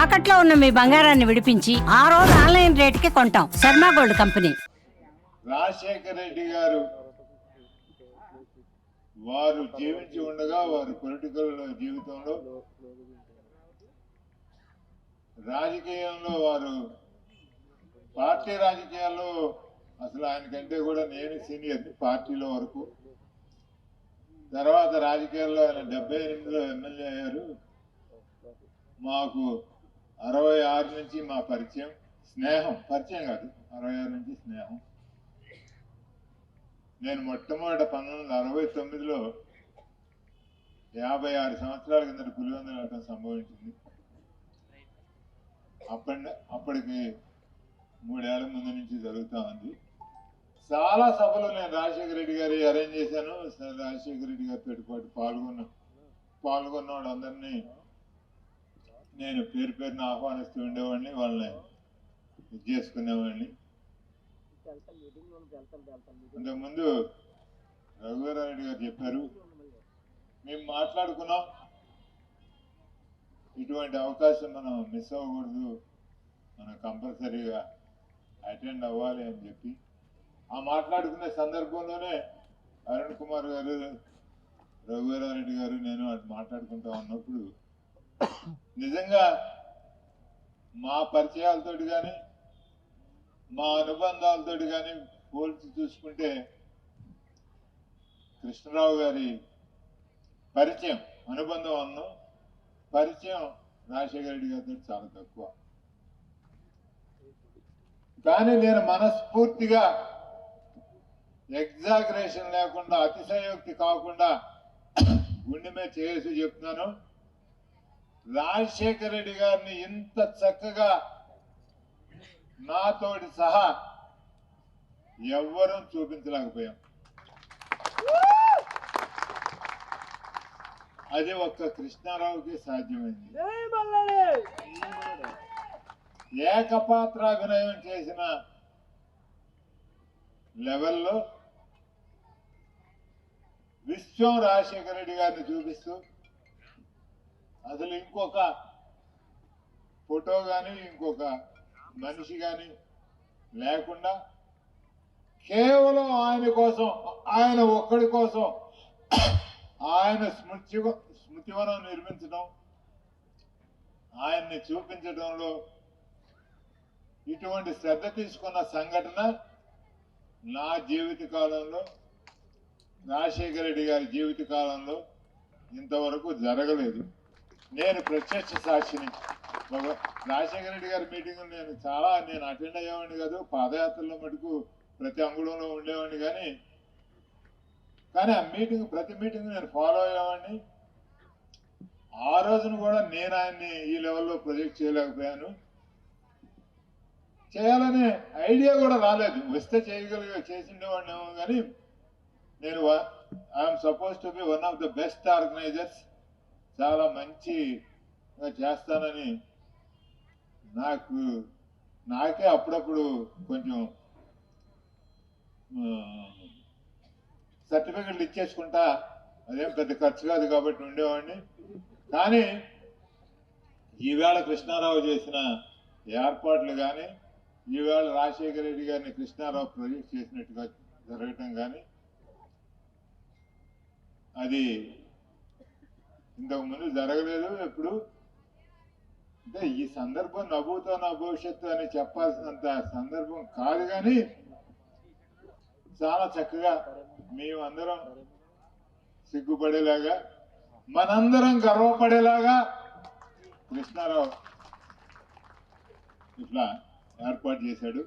తాకట్లో ఉన్న మీ బంగారాన్ని విడిపించి ఆ రోజు ఆన్లైన్ రేటుకి కొంటాం. Sharma gold company. రాజశేఖర రెడ్డి గారు వారు జీవించి ఉండగా వారి పొలిటికల్ జీవితంలో రాజకీయంలో వారు పార్టీ రాజకీయాల్లో అసలు ఆయన కంటే కూడా నేను సీనియర్ పార్టీలో వరకు. తర్వాత రాజకీయాల్లో ఆయన 78లో ఎమ్మెల్యే అయ్యారు. మాకు 66 నుంచి మా పరిచయం, స్నేహం, పరిచయం కాదు 66 నుంచి స్నేహం. నేను మొట్టమొదట 1969లో 56 సంవత్సరాల కిందట పులివెందుల వెళ్ళటం సంభవించింది. అప్పటికి 3 ఏళ్ల ముందు నుంచి జరుగుతూ ఉంది. చాలా సభలు నేను రాజశేఖర రెడ్డి గారి అరేంజ్ చేశాను. రాజశేఖర రెడ్డి గారితో పాటు పాల్గొన్న వాళ్ళందరినీ నేను పేరు పేరున ఆహ్వానిస్తూ ఉండేవాడిని, వాళ్ళని ఇది చేసుకునేవాడిని. ఇంతకుముందు రఘువీరారెడ్డి గారు చెప్పారు, మేము మాట్లాడుకున్నాం ఇటువంటి అవకాశం మనం మిస్ అవ్వకూడదు, మనం కంపల్సరీగా అటెండ్ అవ్వాలి అని చెప్పి. ఆ మాట్లాడుకునే సందర్భంలోనే అరుణ్ కుమార్ గారు, రఘువీరారెడ్డి గారు, నేను అటు మాట్లాడుకుంటా ఉన్నప్పుడు నిజంగా మా పరిచయాలతోటి కానీ మా అనుబంధాలతోటి కానీ పోల్చి చూసుకుంటే కృష్ణరావు గారి పరిచయం, అనుబంధం అన్నం పరిచయం రాజశేఖర రెడ్డి గారితో చాలా తక్కువ. కానీ నేను మనస్ఫూర్తిగా ఎగ్జాగరేషన్ లేకుండా, అతిశయోక్తి కాకుండా గుండె మీద చేసి చెప్తున్నాను, రాజశేఖర రెడ్డి గారిని ఇంత చక్కగా నాతోటి సహా ఎవ్వరూ చూపించలేకపోయాం. అది ఒక్క కృష్ణారావుకి సాధ్యమైంది. ఏకపాత్రాభినయం చేసిన లెవెల్లో విశ్వం రాజశేఖర రెడ్డి గారిని చూపిస్తూ అసలు ఇంకొక ఫోటో కానీ ఇంకొక మనిషి కానీ లేకుండా కేవలం ఆయన కోసం, ఆయన ఒక్కడి కోసం ఆయన స్మృతివనం నిర్మించడం, ఆయన్ని చూపించడంలో ఇటువంటి శ్రద్ధ తీసుకున్న సంఘటన నా జీవిత కాలంలో, రాజశేఖర రెడ్డి గారి జీవిత కాలంలో ఇంతవరకు జరగలేదు. నేను ప్రత్యక్ష సాక్షిని. రాజశేఖర రెడ్డి గారి మీటింగ్ నేను అటెండ్ అయ్యేవాడిని కాదు, పాదయాత్రలో మటుకు ప్రతి అంగుళంలో ఉండేవాడిని. కానీ ఆ మీటింగ్, ప్రతి మీటింగ్ నేను ఫాలో అయ్యేవాడిని. ఆ రోజున కూడా నేను ఆయన్ని ఈ లెవెల్లో ప్రొజెక్ట్ చేయలేకపోయాను. చేయాలనే ఐడియా కూడా రాలేదు. వస్తే చేసిండేవాడినేమో. కానీ నేను I'm suppose to be one of the best organisers, చాలా మంచిగా చేస్తానని నాకే అప్పుడప్పుడు కొంచెం సర్టిఫికెట్లు ఇచ్చేసుకుంటా, అదేం పెద్ద ఖర్చు కాదు కాబట్టి ఉండేవాడిని. కానీ ఈవేళ కృష్ణారావు చేసిన ఏర్పాట్లు కానీ, ఈవేళ రాజశేఖర రెడ్డి గారిని కృష్ణారావు ప్రొజెక్ట్ చేసినట్టుగా జరగటం కానీ, అది ఇంతకు ముందు జరగలేదు ఎప్పుడు. అంటే ఈ సందర్భం నవ్వుతో నా భవిష్యత్తు అని చెప్పాల్సినంత సందర్భం కాదు. కానీ చాలా చక్కగా మేమందరం సిగ్గుపడేలాగా, మనందరం గర్వపడేలాగా కృష్ణారావు ఇట్లా ఏర్పాటు చేశాడు.